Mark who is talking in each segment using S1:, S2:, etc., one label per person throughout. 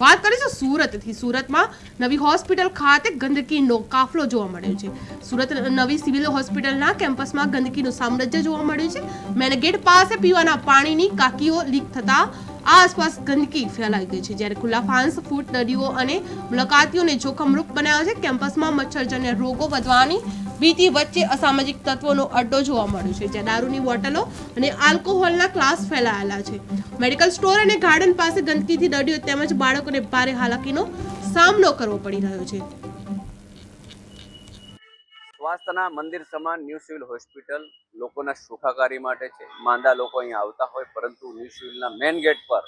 S1: વાત કરીશું સુરતથી. સુરતમાં નવી હોસ્પિટલ ખાતે ગંદકીનો કાફલો જોવા મળ્યો છે. સુરત નવી સિવિલ હોસ્પિટલના કેમ્પસમાં ગંદકીનું સામ્રાજ્ય જોવા મળ્યું છે. મેન ગેટ પાસે પીવાના પાણીની ટાંકીઓ લીક થતા આસપાસ ગંદકી ફેલાઈ ગઈ છે, જ્યારે ખુલ્લા ફાંસ ફૂટ દર્દીઓ અને મુલાકાતીઓને જોખમરૂપ બનાવ્યા છે. કેમ્પસમાં મચ્છરજન્ય રોગો વધવાની ભીતિ વચ્ચે અસામાજિક તત્વોનો અડ્ડો જોવા મળ્યો છે, જ્યાં દારૂની બોટલો અને આલ્કોહોલના ક્લાસ ફેલાયેલા છે. મેડિકલ સ્ટોર અને ગાર્ડન પાસે ગંદકીથી દર્દીઓ તેમજ બાળકોને ભારે હાલાકીનો સામનો કરવો પડી રહ્યો છે.
S2: સ્વાસ્થ્યના મંદિર સમાન ન્યૂ સિવિલ હોસ્પિટલ લોકોના સુખાકારી માટે છે. માંદા લોકો અહીંયા આવતા હોય, પરંતુ ન્યૂ સિવિલના મેઇન ગેટ પર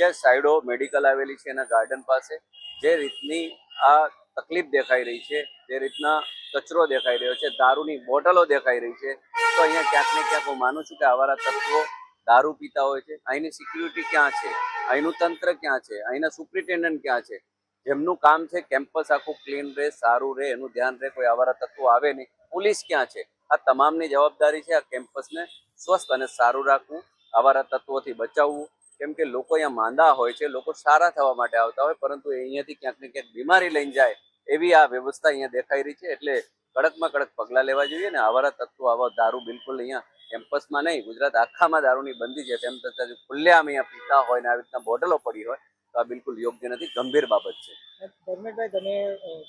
S2: જે સાઈડો મેડિકલ આવેલી છે એના ગાર્ડન પાસે જે રીતની આ તકલીફ દેખાઈ રહી છે, જે રીતના કચરો દેખાઈ રહ્યો છે, દારૂની બોટલો દેખાઈ રહી છે, તો અહીંયા ક્યાંક ને ક્યાંક હું માનું છું કે આવારા તત્વો દારૂ પીતા હોય છે. અહીંની સિક્યુરિટી ક્યાં છે? અહીંનું તંત્ર ક્યાં છે? અહીંના સુપ્રિન્ટેન્ડન્ટ ક્યાં છે? જેમનું કામ છે કેમ્પસ આખું ક્લીન રહે, સારું રહે, એનું ધ્યાન રહે, કોઈ આવારા તત્વો આવે નહીં. પોલીસ ક્યાં છે? આ તમામની જવાબદારી છે આ કેમ્પસને સ્વસ્થ અને સારું રાખવું, આવારા તત્વોથી બચાવવું. કેમ કે લોકો અહીંયા માંદા હોય છે, લોકો સારા થવા માટે આવતા હોય, પરંતુ અહીંયાથી ક્યાંક ને ક્યાંક બીમારી લઈને જાય એવી આ વ્યવસ્થા અહીંયા દેખાઈ રહી છે. એટલે કડકમાં કડક પગલાં લેવા જોઈએ ને આવારા તત્વો, આવા દારૂ બિલકુલ અહીંયા કેમ્પસમાં નહીં, ગુજરાત આખામાં દારૂની બંધી છે, તેમ છતાં જો ખુલ્લેઆમ અહીંયા પીતા હોય ને આવી રીતના બોટલો પડી હોય તો આ બિલકુલ યોગ્ય નથી, ગંભીર બાબત છે.
S3: ધર્મેશભાઈ, તમે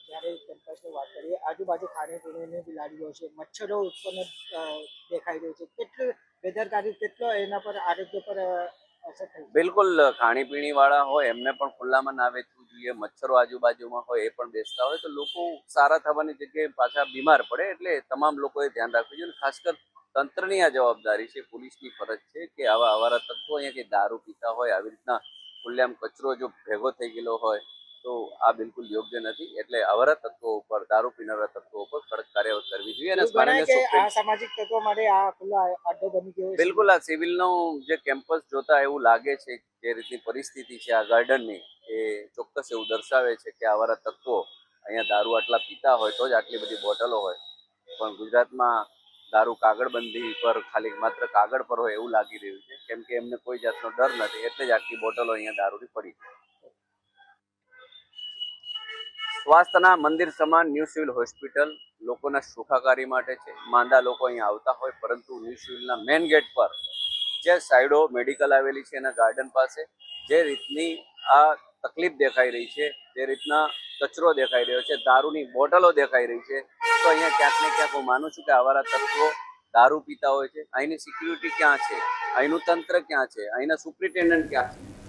S3: જ્યારે કેમ્પસની વાત કરીએ, આજુબાજુ ખાણીપીણીની બિલાડીઓ છે, મચ્છરો ઉત્પન્ન દેખાઈ રહ્યો છે, કેટલી બેદરકારી, કેટલો એના પર આરોગ્ય પર અસર થઈ?
S2: બિલકુલ, ખાણીપીણી વાળા હોય એમને પણ ખુલ્લામાં ના વેચવું જોઈએ. મચ્છરો આજુબાજુમાં હોય એ પણ બેસતા હોય તો લોકો સારા થવાની જગ્યાએ પાછા બીમાર પડે. એટલે તમામ લોકોએ ધ્યાન રાખવું જોઈએ. ખાસ કર તંત્રની આ જવાબદારી છે, પોલીસની ફરજ છે કે આવા આવારા તત્વો અહીંયા કે દારૂ પીતા હોય, આવી રીતના ખુલ્લેઆમ કચરો જો ભેગો થઈ ગયેલો હોય તો આ બિલકુલ યોગ્ય નથી. એટલે આવારા તત્વો ઉપર, દારૂ પીનારા તત્વો ઉપર કડક કાર્યવાહી કરવી જોઈએ. અને
S3: આ સામાજિક તત્વો માટે આ ખુલ્લો અડ્ડો બની ગયો.
S2: બિલકુલ, આ સિવિલનું જે કેમ્પસ જોતા એવું લાગે છે, જે રીતની પરિસ્થિતિ છે આ ગાર્ડનની, એ ચોક્કસ એવું દર્શાવે છે કે આવારા તત્વો અહીંયા દારૂ આટલા પીતા હોય તો જ આટલી બધી બોટલો હોય. પણ ગુજરાતમાં દારૂ કાગળબંધી પર ખાલી માત્ર કાગળ પર હોય એવું લાગી રહ્યું છે, કેમ કે એમને કોઈ જાતનો ડર નથી, એટલે જ આટલી બોટલો અહીંયા દારૂની પડી. સ્વાસ્થ્યના મંદિર સમાન ન્યૂ સિવિલ હોસ્પિટલ લોકોના સુખાકારી માટે છે. માંદા લોકો અહીંયા આવતા હોય, પરંતુ ન્યૂ સિવિલના મેઇન ગેટ પર જે સાઈડો મેડિકલ આવેલી છે એના ગાર્ડન પાસે જે રીતની આ તકલીફ દેખાઈ રહી છે, જે રીતના કચરો દેખાઈ રહ્યો છે, દારૂની બોટલો દેખાઈ રહી છે, તો અહીંયા ક્યાંક ને ક્યાંક હું માનું છું કે આવારા તત્વો દારૂ પીતા હોય છે. અહીંની સિક્યુરિટી ક્યાં છે? અહીંનું તંત્ર ક્યાં છે? અહીંના સુપ્રિન્ટેન્ડન્ટ ક્યાં છે?